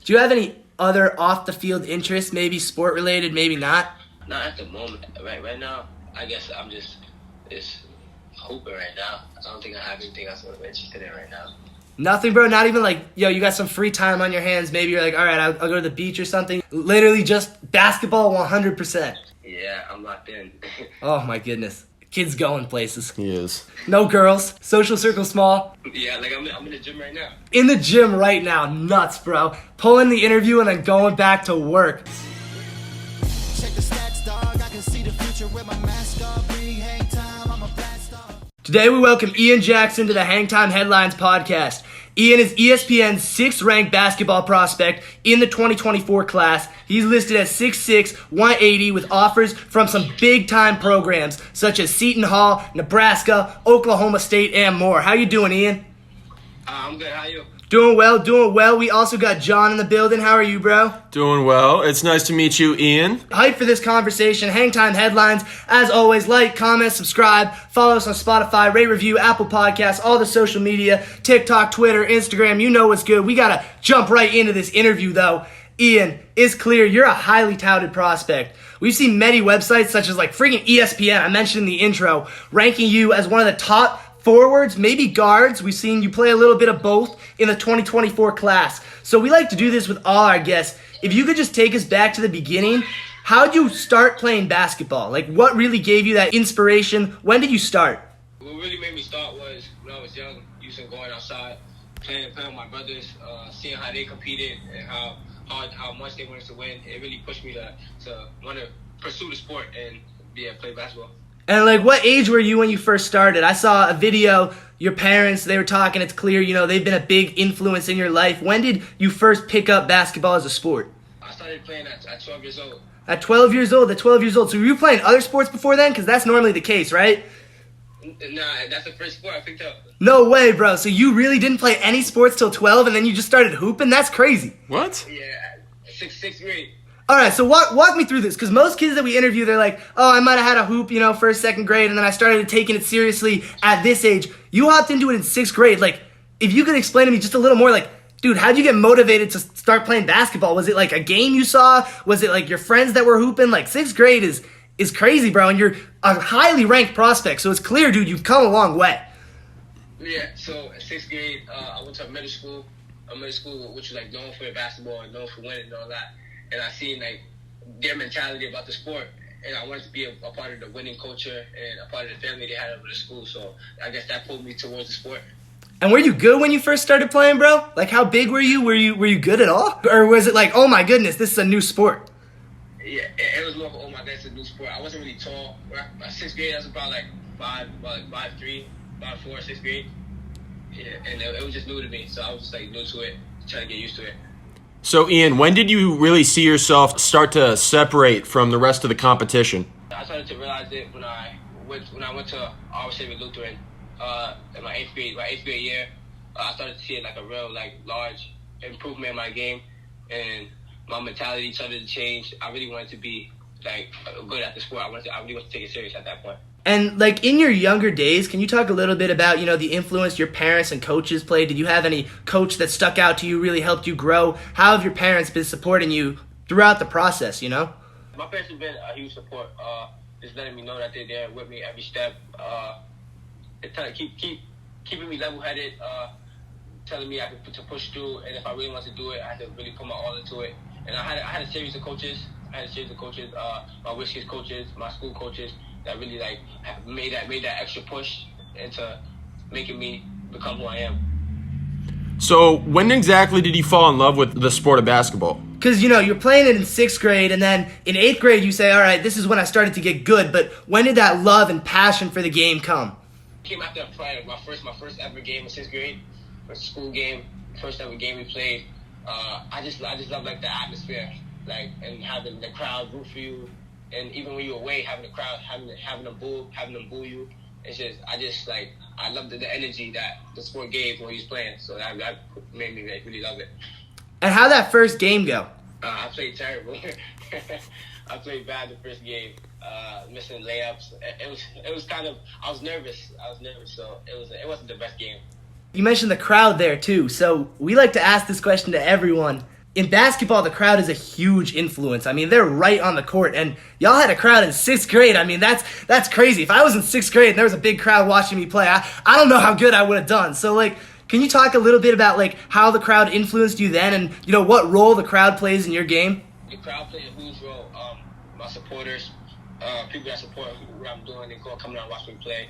Do you have any other off-the-field interests, maybe sport-related, maybe not? Not at the moment. Right now, I guess I'm just hooping right now. I don't think I have anything else I'm interested in right now. Nothing, bro? Not even like, you got some free time on your hands. Maybe you're like, all right, I'll go to the beach or something. Literally just basketball 100%. Yeah, I'm locked in. Oh, my goodness. Kid's going places. He is. No girls. Social circle small. Yeah, like I'm in the gym right now. In the gym right now. Nuts, bro. Pulling the interview and then going back to work. Check the stats, dog. I can see the future with my mask off. Big hang time. I'm a blast off. Today we welcome Ian Jackson to the Hang Time Headlines podcast. Ian is ESPN's 6th-ranked basketball prospect in the 2024 class. He's listed as 6'6", 180 with offers from some big-time programs such as Seton Hall, Nebraska, Oklahoma State, and more. How you doing, Ian? I'm good. How you? Doing well. We also got John in the building. How are you, bro? Doing well. It's nice to meet you, Ian. Hyped for this conversation. Hang Time Headlines. As always, like, comment, subscribe. Follow us on Spotify, rate, review, Apple Podcasts, all the social media, TikTok, Twitter, Instagram. You know what's good. We got to jump right into this interview, though. Ian, it's clear you're a highly touted prospect. We've seen many websites, such as like freaking ESPN, I mentioned in the intro, ranking you as one of the top forwards, maybe guards. We've seen you play a little bit of both in the 2024 class. So we like to do this with all our guests. If you could just take us back to the beginning, how'd you start playing basketball? Like, what really gave you that inspiration? When did you start? What really made me start was when I was young, used to going outside, playing with my brothers, seeing how they competed and how much they wanted to win. It really pushed me to want to pursue the sport and play basketball. And like, what age were you when you first started? I saw a video, your parents, they were talking, it's clear, they've been a big influence in your life. When did you first pick up basketball as a sport? I started playing at 12 years old. At 12 years old. So were you playing other sports before then? Because that's normally the case, right? Nah, that's the first sport I picked up. No way, bro. So you really didn't play any sports till 12 and then you just started hooping? That's crazy. What? Yeah, sixth grade. All right, so walk me through this, because most kids that we interview, they're like, oh, I might have had a hoop, first, second grade, and then I started taking it seriously at this age. You hopped into it in 6th grade. Like, if you could explain to me just a little more, like, dude, how'd you get motivated to start playing basketball? Was it like a game you saw? Was it like your friends that were hooping? Like, 6th grade is crazy, bro, and you're a highly ranked prospect, so it's clear, dude, you've come a long way. Yeah, so in 6th grade, I went to a middle school which was like known for basketball and known for winning and all that. And I seen like their mentality about the sport, and I wanted to be a part of the winning culture and a part of the family they had over the school. So I guess that pulled me towards the sport. And were you good when you first started playing, bro? Like, how big were you? Were you good at all? Or was it like, oh my goodness, this is a new sport? Yeah, it was more of, oh my god, it's a new sport. I wasn't really tall. My 6th grade, I was about like 5'3", 5'4", 6th grade. Yeah, and it was just new to me, so I was just like new to it, trying to get used to it. So, Ian, when did you really see yourself start to separate from the rest of the competition? I started to realize it when I went to our Savior Lutheran in my 8th grade year. I started to see like a real large improvement in my game, and my mentality started to change. I really wanted to be good at the sport. I really wanted to take it serious at that point. And like in your younger days, can you talk a little bit about, the influence your parents and coaches played? Did you have any coach that stuck out to you, really helped you grow? How have your parents been supporting you throughout the process, My parents have been a huge support, just letting me know that they're there with me every step. It's trying to keeping me level-headed, telling me I could to push through, and if I really want to do it, I had to really put my all into it. And I had a series of coaches. My Whiskers coaches, my school coaches, that really made that extra push into making me become who I am. So when exactly did you fall in love with the sport of basketball? Because, you're playing it in 6th grade, and then in 8th grade you say, all right, this is when I started to get good, but when did that love and passion for the game come? It came after my first ever game in 6th grade, first school game, first ever game we played. I just love the atmosphere, and having the crowd root for you. And even when you're away, having the crowd, having them boo you, I love the energy that the sport gave when he was playing. So that made me really love it. And how'd that first game go? I played terrible. I played bad the first game, missing layups. It was kind of, I was nervous, so it wasn't the best game. You mentioned the crowd there too, so we like to ask this question to everyone. in basketball, the crowd is a huge influence. I mean, they're right on the court, and y'all had a crowd in 6th grade. I mean, that's crazy. If I was in 6th grade and there was a big crowd watching me play, I don't know how good I would have done. So, like, can you talk a little bit about, like, how the crowd influenced you then and, you know, what role the crowd plays in your game? The crowd played a huge role. My supporters, people that support what I'm doing, they go come out and watch me play,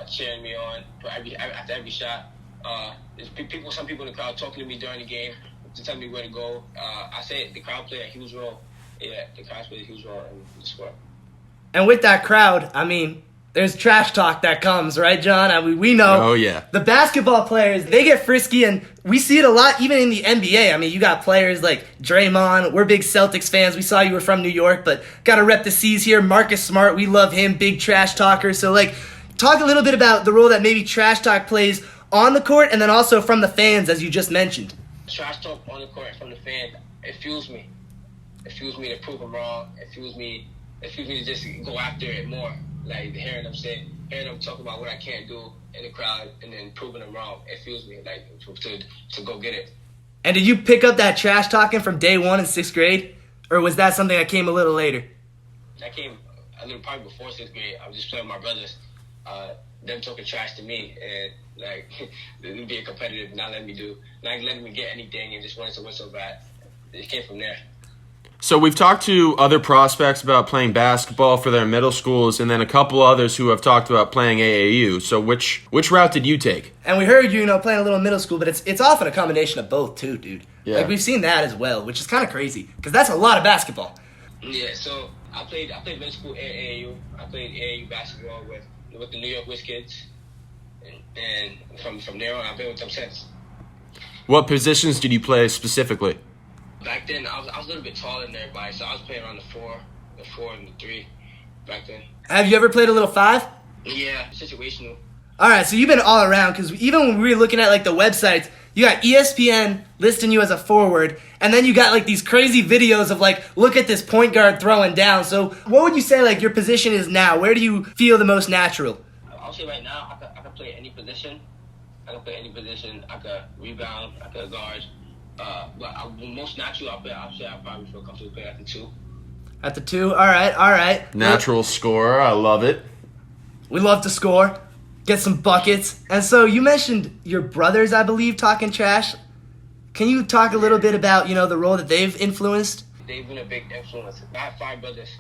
cheering me on after every shot. Some people in the crowd talking to me during the game to tell me where to go. I say the crowd played a huge role. Yeah, the crowd played a huge role in the sport. And with that crowd, I mean, there's trash talk that comes, right, John? I mean, we know. Oh, yeah. The basketball players, they get frisky, and we see it a lot even in the NBA. I mean, you got players like Draymond. We're big Celtics fans. We saw you were from New York, but got to rep the C's here. Marcus Smart, we love him, big trash talker. So, like, talk a little bit about the role that maybe trash talk plays on the court and then also from the fans, as you just mentioned. Trash talk on the court from the fans, it fuels me. It fuels me to prove them wrong. It fuels me to just go after it more. Like hearing them talk about what I can't do in the crowd and then proving them wrong. It fuels me like to go get it. And did you pick up that trash talking from day one in 6th grade? Or was that something that came a little later? That came a little probably before 6th grade. I was just playing with my brothers. Them talking trash to me and like them being competitive, not letting me get anything and just wanting to win so bad. It came from there. So we've talked to other prospects about playing basketball for their middle schools, and then a couple others who have talked about playing AAU. So which route did you take? And we heard you playing a little middle school, but it's often a combination of both too, dude. Yeah. Like we've seen that as well, which is kind of crazy because that's a lot of basketball. Yeah. So I played middle school and AAU. I played AAU basketball with the New York Wiz kids, and from there on, I've been with them since. What positions did you play specifically? Back then, I was a little bit taller than everybody, so I was playing around the 4 and the 3 back then. Have you ever played a little 5? Yeah, situational. All right, so you've been all around because even when we were looking at like the websites, you got ESPN listing you as a forward, and then you got like these crazy videos of like, look at this point guard throwing down. So what would you say like your position is now? Where do you feel the most natural? I'll say right now, I can play any position. I can rebound. I can guard. But most natural, I'll say I probably feel comfortable playing at the 2. At the 2? All right. Natural scorer. I love it. We love to score, get some buckets. And so you mentioned your brothers, I believe, talking trash. Can you talk a little bit about, the role that they've influenced? They've been a big influence. I have 5 brothers.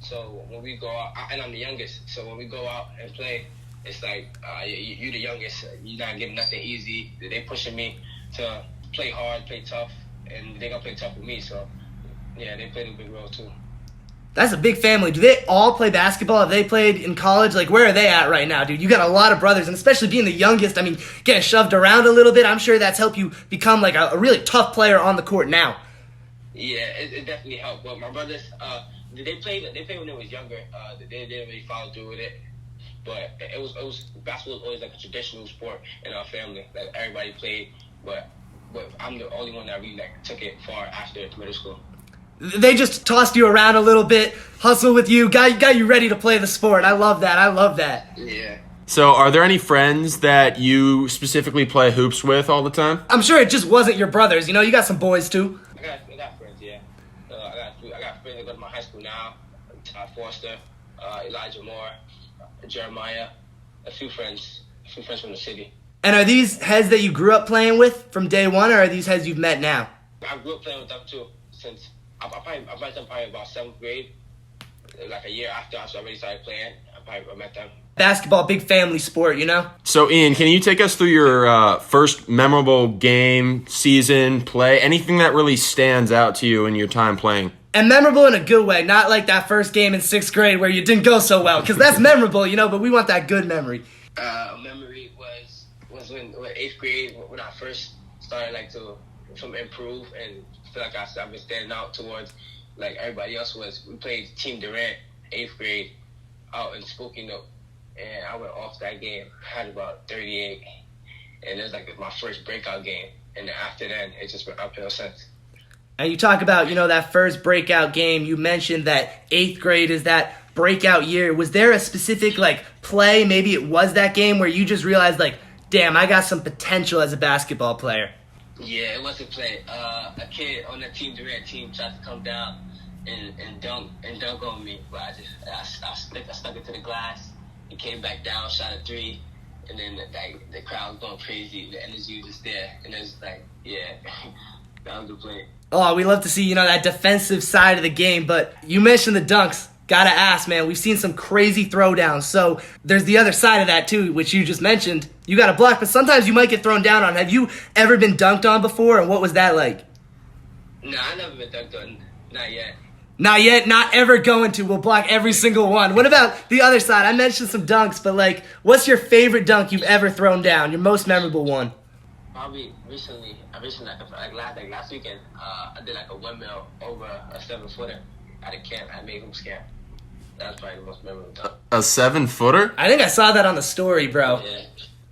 So when we go out, and I'm the youngest, so when we go out and play, it's like, you're the youngest, you're not getting nothing easy. They pushing me to play hard, play tough, and they're going to play tough with me. So, yeah, they played a big role too. That's a big family. Do they all play basketball? Have they played in college? Like, where are they at right now, dude? You got a lot of brothers, and especially being the youngest, I mean, getting shoved around a little bit, I'm sure that's helped you become like a really tough player on the court now. Yeah, it definitely helped. But my brothers, they played when they was younger. They didn't really follow through with it. But it was basketball was always like a traditional sport in our family. Like everybody played, but I'm the only one that really like took it far after middle school. They just tossed you around a little bit, hustle with you, got you ready to play the sport. I love that. Yeah. So are there any friends that you specifically play hoops with all the time? I'm sure it just wasn't your brothers. You got some boys too. I got friends, yeah. I got friends that go to my high school now. Todd Foster, Elijah Moore, Jeremiah, a few friends from the city. And are these heads that you grew up playing with from day one, or are these heads you've met now? I grew up playing with them too since I met them probably about 7th grade. Like a year after I already started playing, I met them. Basketball, big family sport, So, Ian, can you take us through your first memorable game, season, play, anything that really stands out to you in your time playing? And memorable in a good way, not like that first game in 6th grade where you didn't go so well, because that's memorable, but we want that good memory. Memory was when 8th grade, when I first started to improve and feel like I've been standing out towards like everybody else was. We played Team Durant 8th grade out in Spokane, and I went off that game. I had about 38, and it was like my first breakout game. And then after that, it's just been uphill since. And you talk about, that first breakout game. You mentioned that 8th grade is that breakout year. Was there a specific, play, maybe it was that game, where you just realized, damn, I got some potential as a basketball player? Yeah, it wasn't play. A kid on the team, the red team, tried to come down and dunk on me, but I stuck it to the glass. He came back down, shot a three, and then the crowd was going crazy. The energy was just there, and it was like, yeah, that was the play. Oh, we love to see, that defensive side of the game, but you mentioned the dunks. Gotta ask, man, we've seen some crazy throwdowns. So there's the other side of that too, which you just mentioned. You got to block, but sometimes you might get thrown down on. Have you ever been dunked on before, and what was that like? Nah, I never been dunked on. Not yet. Not yet, not ever going to. We'll block every single one. What about the other side? I mentioned some dunks, but what's your favorite dunk you've ever thrown down? Your most memorable one? Probably recently, last weekend, I did a windmill over a 7-footer at a camp. I made him scam. That's probably the most memorable dunk. A 7-footer? I think I saw that on the story, bro. Yeah.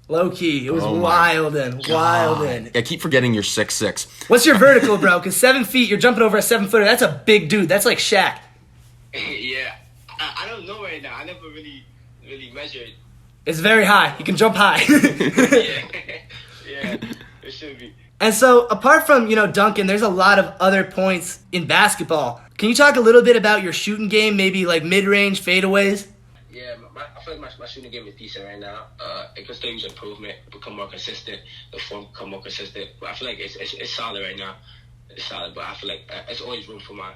Low key. It was Oh my wildin'. Wildin'. I keep forgetting you're 6'6". What's your vertical, bro? Because 7 feet, you're jumping over a 7-footer. That's a big dude. That's like Shaq. Yeah. I don't know right now. I never really measured. It's very high. You can jump high. Yeah, it should be. And so, apart from, dunking, there's a lot of other points in basketball. Can you talk a little bit about your shooting game, maybe mid-range fadeaways? Yeah, I feel like my shooting game is decent right now. It can still use improvement, become more consistent, the form become more consistent. But I feel like it's solid right now. It's solid, but I feel like there's always room for my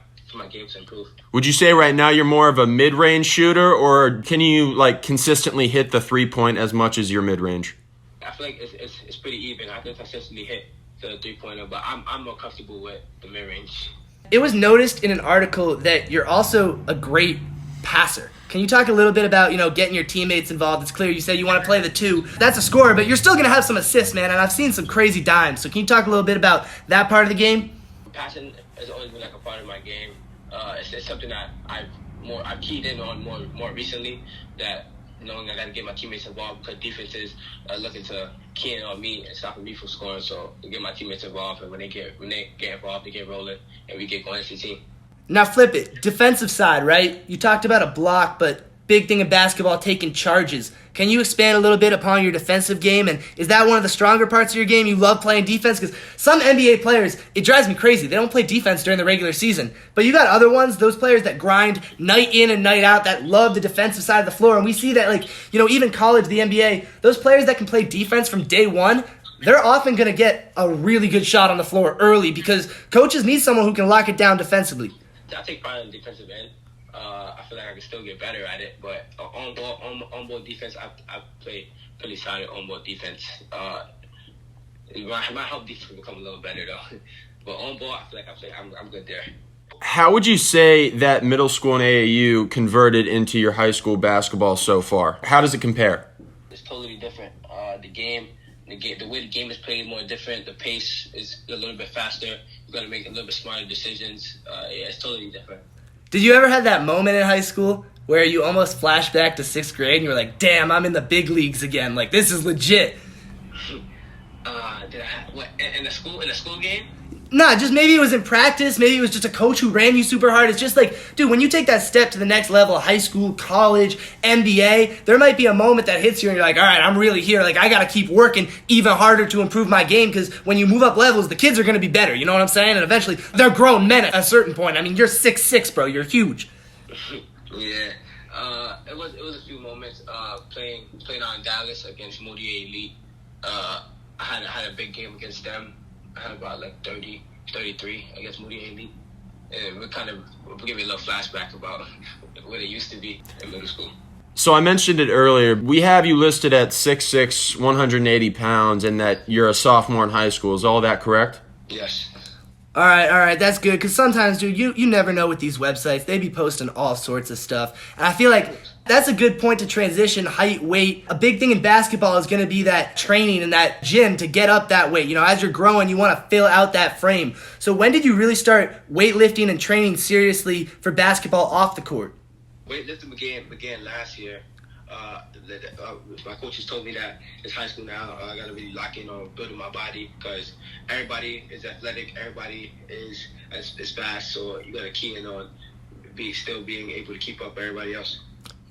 game to improve. Would you say right now you're more of a mid-range shooter, or can you consistently hit the 3-point as much as your mid-range? I feel like it's pretty even. I can consistently hit the 3-pointer, but I'm more comfortable with the mid-range. It was noticed in an article that you're also a great passer. Can you talk a little bit about, getting your teammates involved? It's clear you said you want to play the 2. That's a scorer, but you're still going to have some assists, man, and I've seen some crazy dimes. So can you talk a little bit about that part of the game? Passing has always been a part of my game. It's something that I've keyed in on more recently, that knowing I got to get my teammates involved, because defenses are looking to key in on me and stopping me from scoring. So to get my teammates involved, and when they get involved, they get rolling, and we get going as a team. Now flip it. Defensive side, right? You talked about a block, but big thing in basketball, taking charges. Can you expand a little bit upon your defensive game? And is that one of the stronger parts of your game? You love playing defense? Because some NBA players, it drives me crazy. They don't play defense during the regular season. But you got other ones, those players that grind night in and night out, that love the defensive side of the floor. And we see that, even college, the NBA, those players that can play defense from day one, they're often going to get a really good shot on the floor early, because coaches need someone who can lock it down defensively. I take pride in the defensive end. I feel like I can still get better at it, but on ball defense, I play pretty solid on ball defense. It might help defense become a little better though, but on ball, I feel like I'm good there. How would you say that middle school and AAU converted into your high school basketball so far? How does it compare? It's totally different. The way the game is played is more different. The pace is a little bit faster. You got to make a little bit smarter decisions. It's totally different. Did you ever have that moment in high school where you almost flashed back to 6th grade and you were like, damn, I'm in the big leagues again. This is legit. Did I have, what, in the school game? Nah, just maybe it was in practice. Maybe it was just a coach who ran you super hard. It's just dude, when you take that step to the next level, high school, college, NBA, there might be a moment that hits you and you're like, all right, I'm really here. I got to keep working even harder to improve my game, because when you move up levels, the kids are going to be better. You know what I'm saying? And eventually, they're grown men at a certain point. I mean, you're 6'6", bro. You're huge. Yeah. It was a few moments playing out in Dallas against Moody Elite. I had a big game against them. I had about 30, 33 against Moody Elite. And we'll give me a little flashback about what it used to be in middle school. So I mentioned it earlier. We have you listed at 6'6", 180 pounds, and that you're a sophomore in high school. Is all that correct? Yes. All right, that's good, because sometimes, dude, you never know with these websites. They be posting all sorts of stuff. And I feel like that's a good point to transition height, weight. A big thing in basketball is going to be that training and that gym to get up that weight. As you're growing, you want to fill out that frame. So when did you really start weightlifting and training seriously for basketball off the court? Weightlifting began last year. My coaches told me that it's high school now. I got to really lock in on building my body, because everybody is athletic. Everybody is fast. So you got to key in on still being able to keep up everybody else.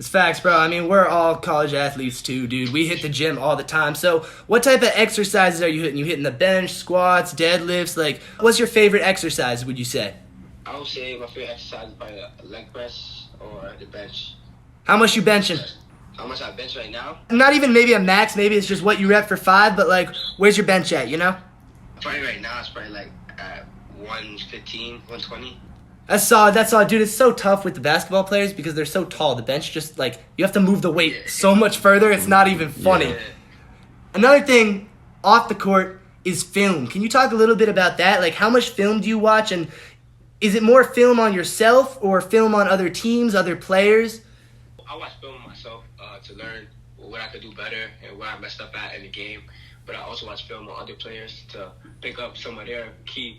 It's facts, bro. I mean, we're all college athletes too, dude. We hit the gym all the time. So what type of exercises are you hitting? You hitting the bench, squats, deadlifts? Like, what's your favorite exercise, would you say? I would say my favorite exercise is probably a leg press or the bench. How much you benching? How much I bench right now? Not even maybe a max. Maybe it's just what you rep for 5, but like, where's your bench at, you know? Probably right now it's probably like at 115, 120. That's solid. That's solid. Dude, it's so tough with the basketball players because they're so tall. The bench just, like, you have to move the weight so much further. It's not even funny. Yeah. Another thing off the court is film. Can you talk a little bit about that? Like, how much film do you watch? And is it more film on yourself or film on other teams, other players? I watch film on myself to learn what I could do better and where I messed up at in the game. But I also watch film on other players to pick up some of their key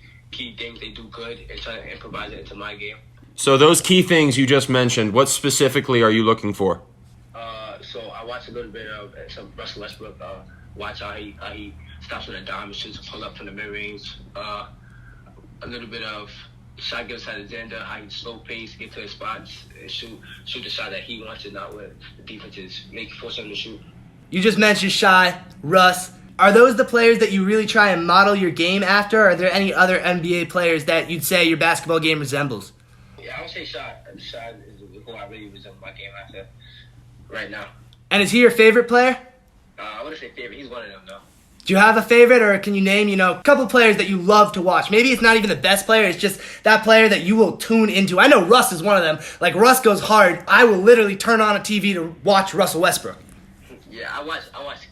things they do good and try to improvise it into my game. So those key things you just mentioned, what specifically are you looking for? So I watch a little bit of some Russell Westbrook. Watch how he stops on a dime and shoots a pull up from the mid range. A little bit of shot gives Alexander, how he slow pace, get to his spots, and shoot the shot that he wants to, not what the defense is force him to shoot. You just mentioned Shy, Russ. Are those the players that you really try and model your game after? Or are there any other NBA players that you'd say your basketball game resembles? Yeah, I would say Shot. Shot is who I really resemble my game after right now. And is he your favorite player? I wouldn't say favorite. He's one of them, though. Do you have a favorite, or can you name, a couple players that you love to watch? Maybe it's not even the best player. It's just that player that you will tune into. I know Russ is one of them. Like, Russ goes hard. I will literally turn on a TV to watch Russell Westbrook. Yeah, I watch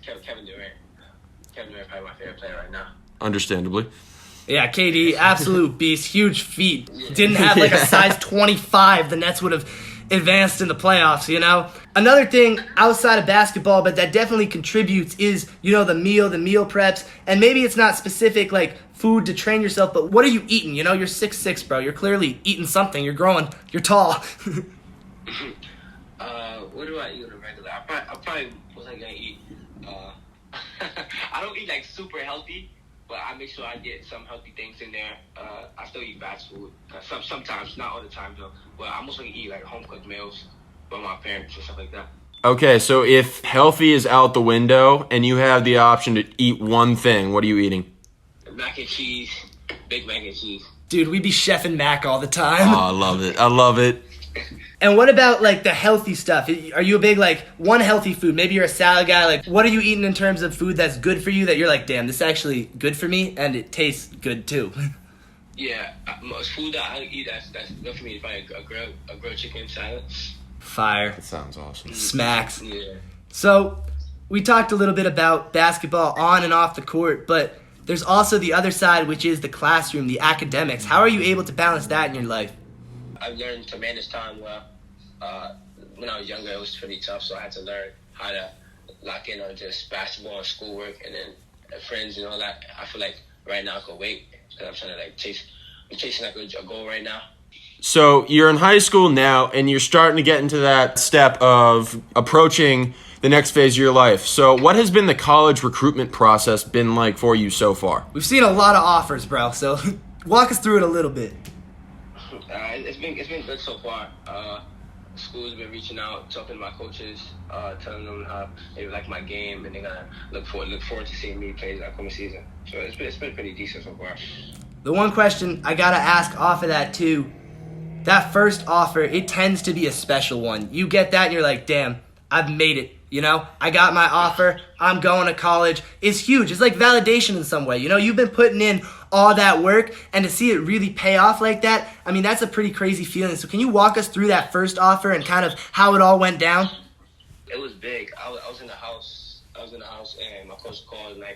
Kevin Durant. Kevin Durant probably my favorite player right now. Understandably. Yeah, KD, absolute beast, huge feet. Didn't have like a size 25. The Nets would have advanced in the playoffs, Another thing outside of basketball, but that definitely contributes is, the meal preps. And maybe it's not specific like food to train yourself, but what are you eating? You're 6'6", bro. You're clearly eating something. You're growing. You're tall. What do I eat on a regular? I probably was I gonna eat. I don't eat like super healthy, but I make sure I get some healthy things in there. I still eat fast food sometimes, not all the time though. But I'm also gonna eat like home cooked meals by my parents and stuff like that. Okay, so if healthy is out the window and you have the option to eat one thing, what are you eating? Mac and cheese, big mac and cheese. Dude, we be chefing Mac all the time. Oh, I love it. I love it. And what about like the healthy stuff? Are you a big one healthy food? Maybe you're a salad guy. Like, what are you eating in terms of food that's good for you that you're like, damn, this is actually good for me and it tastes good too? Yeah, most food that I eat that's good for me is probably a grilled chicken salad. Fire. That sounds awesome. Smacks. Yeah. So we talked a little bit about basketball on and off the court, but there's also the other side, which is the classroom, the academics. How are you able to balance that in your life? I've learned to manage time well. When I was younger, it was pretty tough, so I had to learn how to lock in on just basketball and schoolwork, and then friends and all that. I feel like right now I could wait because I'm trying to I'm chasing like a goal right now. So you're in high school now, and you're starting to get into that step of approaching the next phase of your life. So what has been the college recruitment process been like for you so far? We've seen a lot of offers, bro, so walk us through it a little bit. It's been good so far. School's been reaching out, talking to my coaches, telling them how they like my game, and they're gonna look forward to seeing me play that coming season. So it's been pretty decent so far. The one question I gotta ask off of that too, that first offer, it tends to be a special one. You get that and you're like, damn, I've made it. I got my offer. I'm going to college. It's huge. It's like validation in some way. You've been putting in all that work, and to see it really pay off like that, I mean, that's a pretty crazy feeling. So can you walk us through that first offer and kind of how it all went down? It was big. I was in the house. And my coach called and he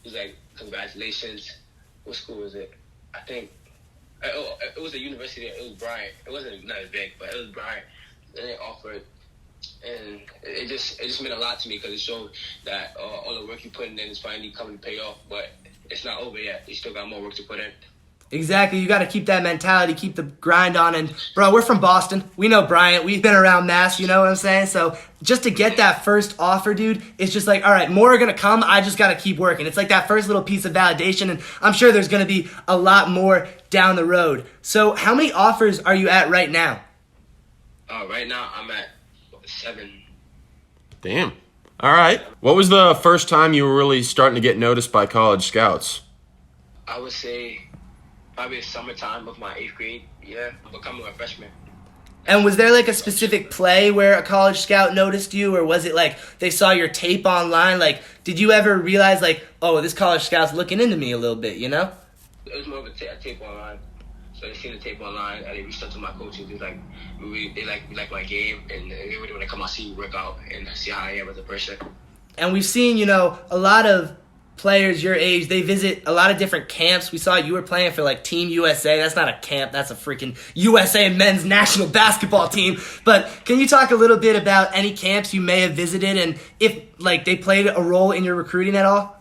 was like, congratulations. What school is it? I think it was a university. It was Bryant. It wasn't not as big, but it was Bryant. And they offered. And it just meant a lot to me because it showed that all the work you put in is finally coming to pay off. But it's not over yet. You still got more work to put in. Exactly. You got to keep that mentality, keep the grind on. And, bro, we're from Boston. We know Bryant. We've been around Mass, you know what I'm saying? So just to get that first offer, dude, it's just like, all right, more are going to come. I just got to keep working. It's like that first little piece of validation, and I'm sure there's going to be a lot more down the road. So how many offers are you at right now? Right now, I'm at 7. Damn. All right. What was the first time you were really starting to get noticed by college scouts? I would say probably the summertime of my 8th grade. Yeah, becoming a freshman. And was there like a specific play where a college scout noticed you, or was it like they saw your tape online? Like, did you ever realize like, oh, this college scout's looking into me a little bit, you know? It was more of a tape online. So they seen the tape online, and they reached out to my coaches. They like my game, and they really want to come out, see me work out, and see how I am as a person. And we've seen, you know, a lot of players your age, they visit a lot of different camps. We saw you were playing for like Team USA. That's not a camp, that's a freaking USA men's national basketball team. But can you talk a little bit about any camps you may have visited and if like they played a role in your recruiting at all?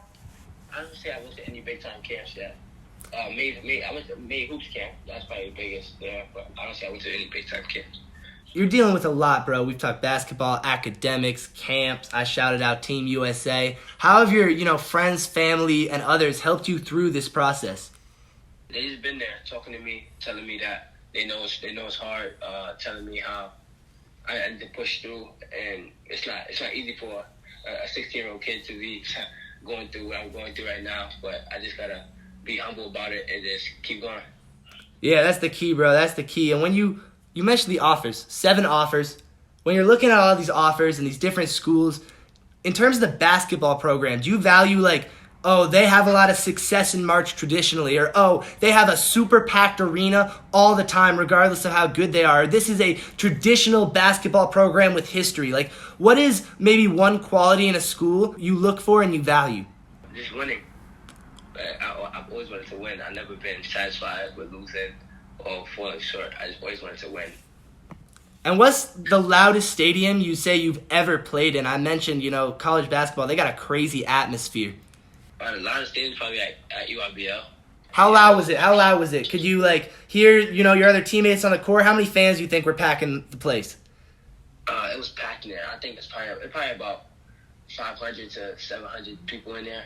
I don't say I went to any big time camps yet. I went to May Hoops camp. That's probably the biggest there, but I don't say I went to any big time camps. You're dealing with a lot, bro. We've talked basketball, academics, camps. I shouted out Team USA. How have your, you know, friends, family, and others helped you through this process? They just been there talking to me, telling me that they know it's hard, telling me how I had to push through, and it's not easy for a 16-year-old kid to be going through what I'm going through right now. But I just gotta be humble about it and just keep going. Yeah, that's the key, bro. That's the key. And when you mentioned the offers, 7 offers. When you're looking at all these offers and these different schools, in terms of the basketball program, do you value like, oh, they have a lot of success in March traditionally, or oh, they have a super packed arena all the time regardless of how good they are. This is a traditional basketball program with history. Like, what is maybe one quality in a school you look for and you value? Just winning. I've always wanted to win. I've never been satisfied with losing or falling short. I just always wanted to win. And what's the loudest stadium you say you've ever played in? I mentioned, you know, college basketball, they got a crazy atmosphere. The loudest stadium probably at UIBL. How loud was it? Could you, like, hear, you know, your other teammates on the court? How many fans do you think were packing the place? It was packed in there. I think it's probably about 500 to 700 people in there.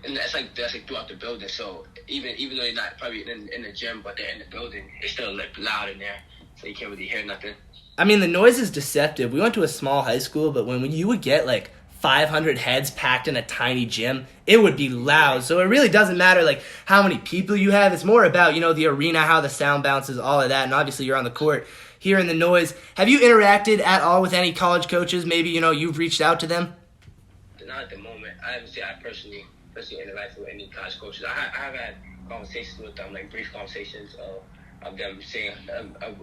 And that's like throughout the building. So even though they're not probably in the gym, but they're in the building, it's still like loud in there. So you can't really hear nothing. I mean, the noise is deceptive. We went to a small high school, but when you would get like 500 heads packed in a tiny gym, it would be loud. So it really doesn't matter like how many people you have. It's more about, you know, the arena, how the sound bounces, all of that. And obviously you're on the court hearing the noise. Have you interacted at all with any college coaches? Maybe, you know, you've reached out to them? Not at the moment. I haven't seen I personally interacted with any college coaches. I have had conversations with them, like brief conversations of them saying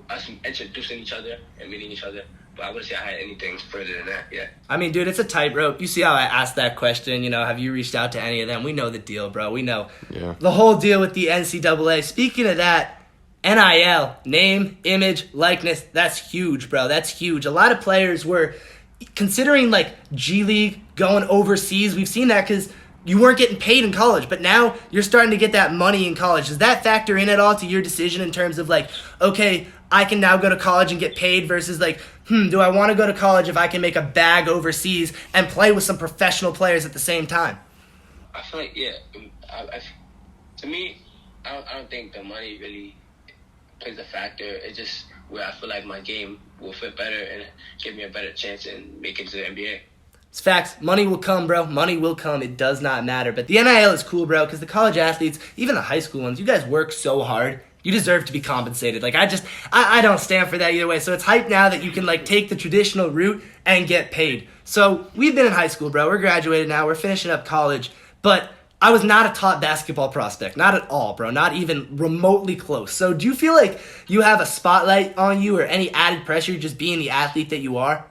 us introducing each other and meeting each other. But I wouldn't say I had anything further than that yet. I mean, dude, it's a tightrope. You see how I asked that question, you know, have you reached out to any of them? We know the deal, bro. We know the whole deal with the NCAA. Speaking of that, NIL, name, image, likeness, that's huge, bro. That's huge. A lot of players were considering, like, G League, going overseas. We've seen that because you weren't getting paid in college, but now you're starting to get that money in college. Does that factor in at all to your decision in terms of, like, okay, I can now go to college and get paid versus, like, do I want to go to college if I can make a bag overseas and play with some professional players at the same time? I feel like, yeah. To me, I don't think the money really plays a factor. It's just where I feel like my game will fit better and give me a better chance in making it to the NBA. It's facts. Money will come, bro. Money will come. It does not matter. But the NIL is cool, bro, because the college athletes, even the high school ones, you guys work so hard. You deserve to be compensated. Like, I don't stand for that either way. So it's hype now that you can, like, take the traditional route and get paid. So we've been in high school, bro. We're graduated now. We're finishing up college. But I was not a top basketball prospect. Not at all, bro. Not even remotely close. So do you feel like you have a spotlight on you or any added pressure just being the athlete that you are?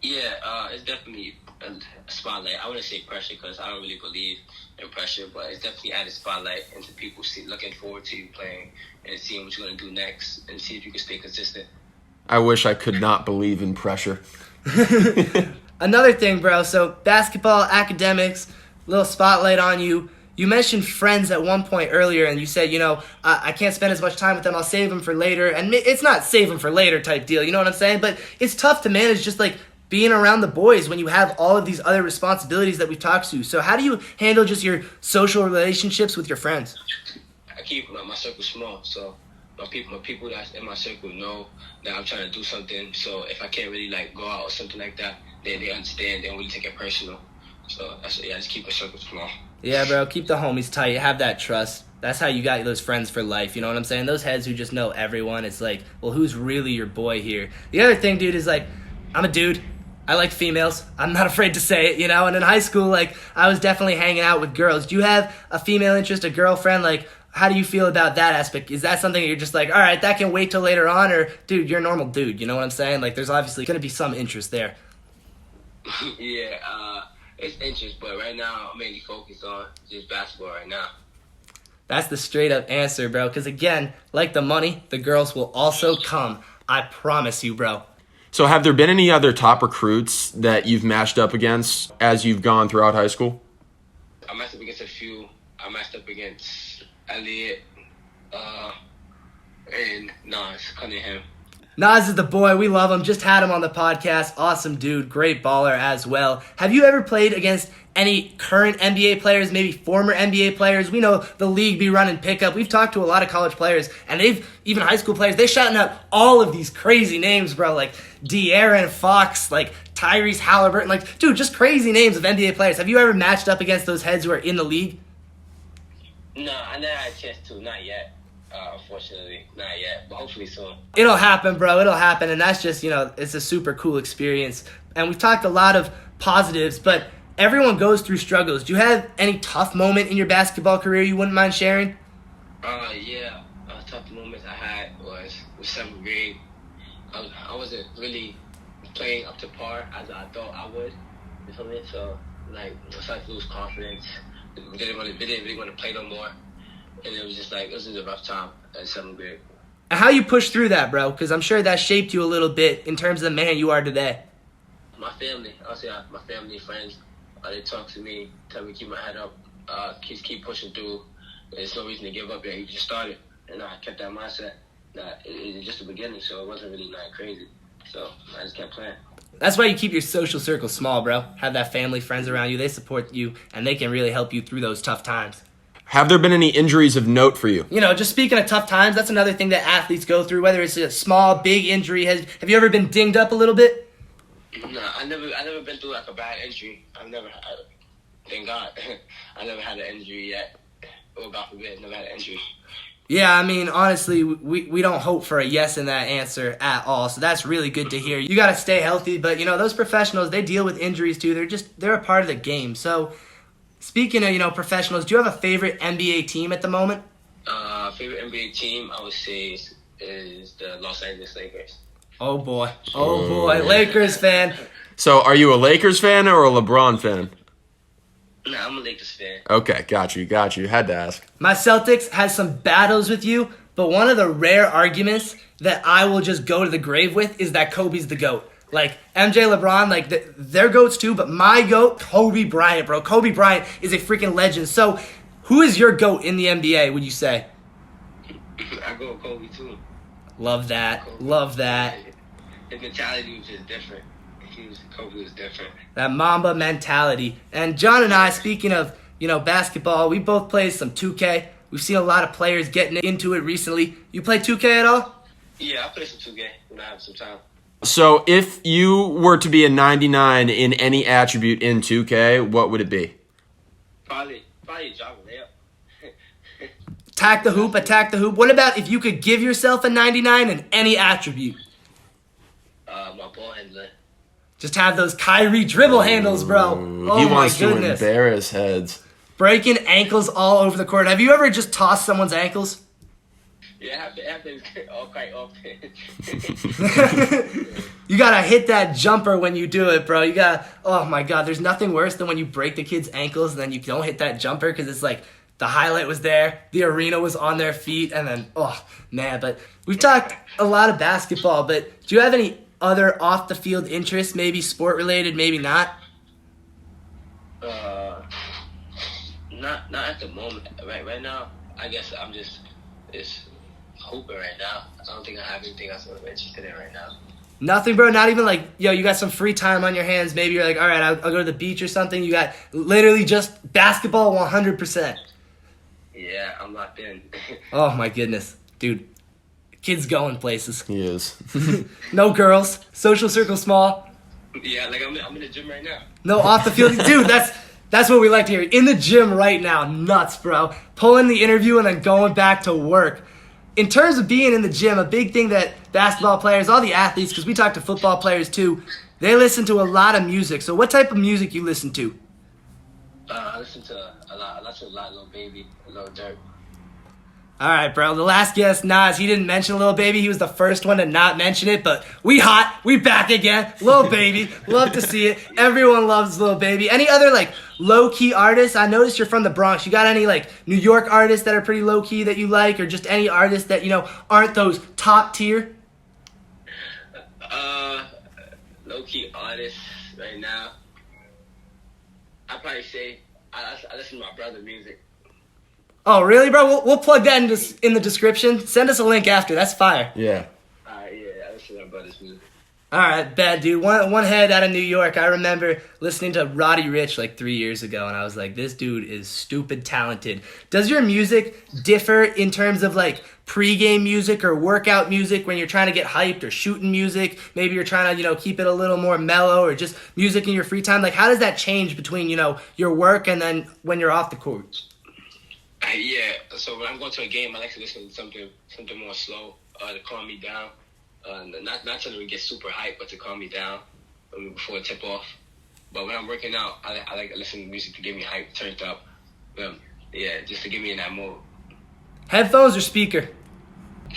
Yeah, it's definitely a spotlight. I wouldn't say pressure because I don't really believe in pressure, but it's definitely added spotlight into people looking forward to you playing and seeing what you're going to do next and see if you can stay consistent. I wish I could not believe in pressure. Another thing, bro, so basketball, academics, little spotlight on you. You mentioned friends at one point earlier, and you said, you know, I can't spend as much time with them. I'll save them for later. And it's not save them for later type deal, you know what I'm saying? But it's tough to manage just, like, being around the boys when you have all of these other responsibilities that we've talked to. So how do you handle just your social relationships with your friends? I keep my circle small, so my people that's in my circle know that I'm trying to do something. So if I can't really like go out or something like that, they understand. They don't really take it personal. So just keep the circle small. Yeah, bro, keep the homies tight. Have that trust. That's how you got those friends for life, you know what I'm saying? Those heads who just know everyone, it's like, well, who's really your boy here? The other thing, dude, is like, I'm a dude. I like females. I'm not afraid to say it, you know? And in high school, like, I was definitely hanging out with girls. Do you have a female interest, a girlfriend? Like, how do you feel about that aspect? Is that something that you're just like, all right, that can wait till later on? Or, dude, you're a normal dude, you know what I'm saying? Like, there's obviously going to be some interest there. Yeah, it's interest, but right now I'm mainly focused on just basketball right now. That's the straight up answer, bro. Because again, like the money, the girls will also come. I promise you, bro. So have there been any other top recruits that you've matched up against as you've gone throughout high school? I matched up against a few. I matched up against Elliot, and Nas Cunningham. Nas is the boy. We love him. Just had him on the podcast. Awesome dude. Great baller as well. Have you ever played against any current NBA players, maybe former NBA players? We know the league be running pickup. We've talked to a lot of college players, and even high school players, they're shouting out all of these crazy names, bro, like De'Aaron Fox, like Tyrese Halliburton, like, dude, just crazy names of NBA players. Have you ever matched up against those heads who are in the league? No, I never had a chance to. Not yet. Unfortunately, not yet, but hopefully soon. It'll happen, bro. It'll happen, and that's just, it's a super cool experience. And we've talked a lot of positives, but everyone goes through struggles. Do you have any tough moment in your basketball career you wouldn't mind sharing? Yeah. A tough moment I had was 7th grade. I wasn't really playing up to par as I thought I would. You feel me? So, like, I started to lose confidence. Didn't really want to play no more. And it was just like, it was a rough time at 7th grade. How you push through that, bro? Because I'm sure that shaped you a little bit in terms of the man you are today. My family, my family, friends, they talk to me, tell me keep my head up, keep pushing through. There's no reason to give up yet. You just started. And I kept that mindset that it's just the beginning, so it wasn't really that crazy. So I just kept playing. That's why you keep your social circle small, bro. Have that family, friends around you. They support you, and they can really help you through those tough times. Have there been any injuries of note for you? Just speaking of tough times, that's another thing that athletes go through, whether it's a small, big injury. Have you ever been dinged up a little bit? No, I never been through like a bad injury. Thank God, I never had an injury yet. Oh, God forbid, never had an injury. Yeah, I mean, honestly, we don't hope for a yes in that answer at all, so that's really good to hear. You got to stay healthy, but, those professionals, they deal with injuries too. They're a part of the game. So, speaking of, professionals, do you have a favorite NBA team at the moment? Favorite NBA team, I would say, is the Los Angeles Lakers. Oh, boy. Lakers fan. So are you a Lakers fan or a LeBron fan? Nah, I'm a Lakers fan. Okay, got you. Had to ask. My Celtics has some battles with you, but one of the rare arguments that I will just go to the grave with is that Kobe's the GOAT. Like, MJ, LeBron, like, they're GOATs too, but my GOAT, Kobe Bryant, bro. Kobe Bryant is a freaking legend. So, who is your GOAT in the NBA, would you say? I go with Kobe too. Love that. Kobe. Love that. His mentality was just different. Kobe was different. That Mamba mentality. And John and I, speaking of, basketball, we both played some 2K. We've seen a lot of players getting into it recently. You play 2K at all? Yeah, I play some 2K when I have some time. So if you were to be a 99 in any attribute in 2K, what would it be? Probably a job layup. Attack the hoop. What about if you could give yourself a 99 in any attribute? My ball handler. Just have those Kyrie dribble handles, bro. He wants to embarrass heads. Breaking ankles all over the court. Have you ever just tossed someone's ankles? Yeah, it happens quite often. You gotta hit that jumper when you do it, bro. Oh my God, there's nothing worse than when you break the kid's ankles and then you don't hit that jumper because it's like the highlight was there, the arena was on their feet, and then, oh man. But we've talked a lot of basketball, but do you have any other off-the-field interests, maybe sport-related, maybe not? Not at the moment. Right now, I guess I'm just hooping right now. I don't think I have anything else I'm interested in right now. Nothing, bro? Not even like, you got some free time on your hands. Maybe you're like, all right, I'll go to the beach or something. You got literally just basketball 100%. Yeah, I'm locked in. Oh, my goodness. Dude, Kid's going places. He is. No girls. Social circle small. Yeah, like I'm in the gym right now. No off the field. Dude, that's what we like to hear. In the gym right now. Nuts, bro. Pulling the interview and then going back to work. In terms of being in the gym, a big thing that basketball players, all the athletes, because we talk to football players too, they listen to a lot of music. So what type of music you listen to? I listen to a lot. I listen to a lot, Lil Baby, Lil Durk. All right, bro. The last guest, Nas, he didn't mention Lil Baby. He was the first one to not mention it, but we hot. We back again. Lil Baby. Love to see it. Everyone loves Lil Baby. Any other, like, low-key artists? I noticed you're from the Bronx. You got any, like, New York artists that are pretty low-key that you like, or just any artists that, you know, aren't those top tier? Low-key artists right now. I'd probably say I listen to my brother's music. Oh, really, bro? We'll plug that in the description. Send us a link after. That's fire. Yeah. Yeah, I listen to my brother's music. All right, bad dude. One head out of New York. I remember listening to Roddy Ricch like 3 years ago, and I was like, this dude is stupid talented. Does your music differ in terms of like pregame music or workout music when you're trying to get hyped, or shooting music? Maybe you're trying to, you know, keep it a little more mellow, or just music in your free time. Like, how does that change between, you know, your work and then when you're off the court? Yeah, so when I'm going to a game, I like to listen to something more slow to calm me down. Not to get super hyped, but to calm me down before tip off. But when I'm working out, I like to listen to music to get me hyped, turned up. Yeah, just to get me in that mode. Headphones or speaker?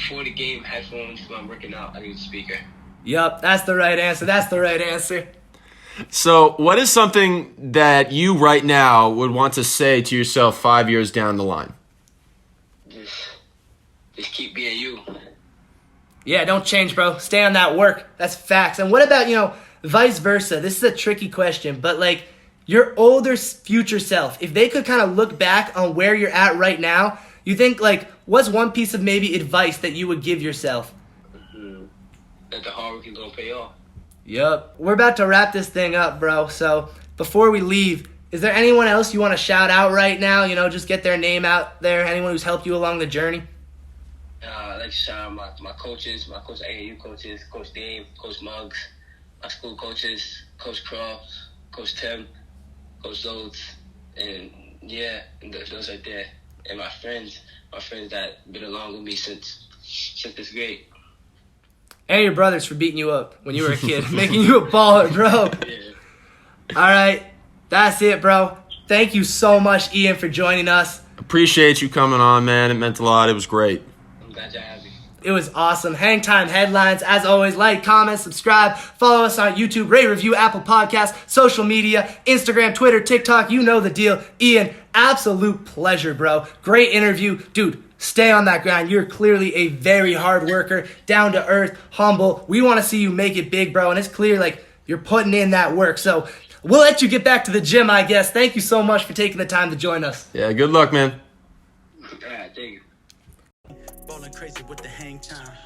For the game, headphones. When I'm working out, I need a speaker. Yup, that's the right answer. That's the right answer. So, what is something that you right now would want to say to yourself 5 years down the line? Just keep being you. Yeah, don't change, bro. Stay on that work. That's facts. And what about, you know, vice versa? This is a tricky question, but like your older future self, if they could kind of look back on where you're at right now, you think like what's one piece of maybe advice that you would give yourself? That the hard work is gonna pay off. Yup. We're about to wrap this thing up, bro. So before we leave, is there anyone else you want to shout out right now? You know, just get their name out there. Anyone who's helped you along the journey? I like to shout out my coaches, my Coach AAU coaches, Coach Dave, Coach Muggs, my school coaches, Coach Croft, Coach Tim, Coach Loads, and yeah, and those right there. And my friends that been along with me since this grade. And your brothers for beating you up when you were a kid, making you a baller, bro. Yeah. All right, that's it, bro. Thank you so much, Ian, for joining us. Appreciate you coming on, man. It meant a lot. It was great. I'm glad y'all have me. It was awesome. Hang Time Headlines. As always, like, comment, subscribe. Follow us on YouTube, rate, review, Apple Podcasts, social media, Instagram, Twitter, TikTok. You know the deal. Ian, absolute pleasure, bro. Great interview. Dude, stay on that grind. You're clearly a very hard worker, down to earth, humble. We want to see you make it big, bro. And it's clear, like, you're putting in that work. So we'll let you get back to the gym, I guess. Thank you so much for taking the time to join us. Yeah, good luck, man. All right, thank you. Ballin' crazy with the hang time.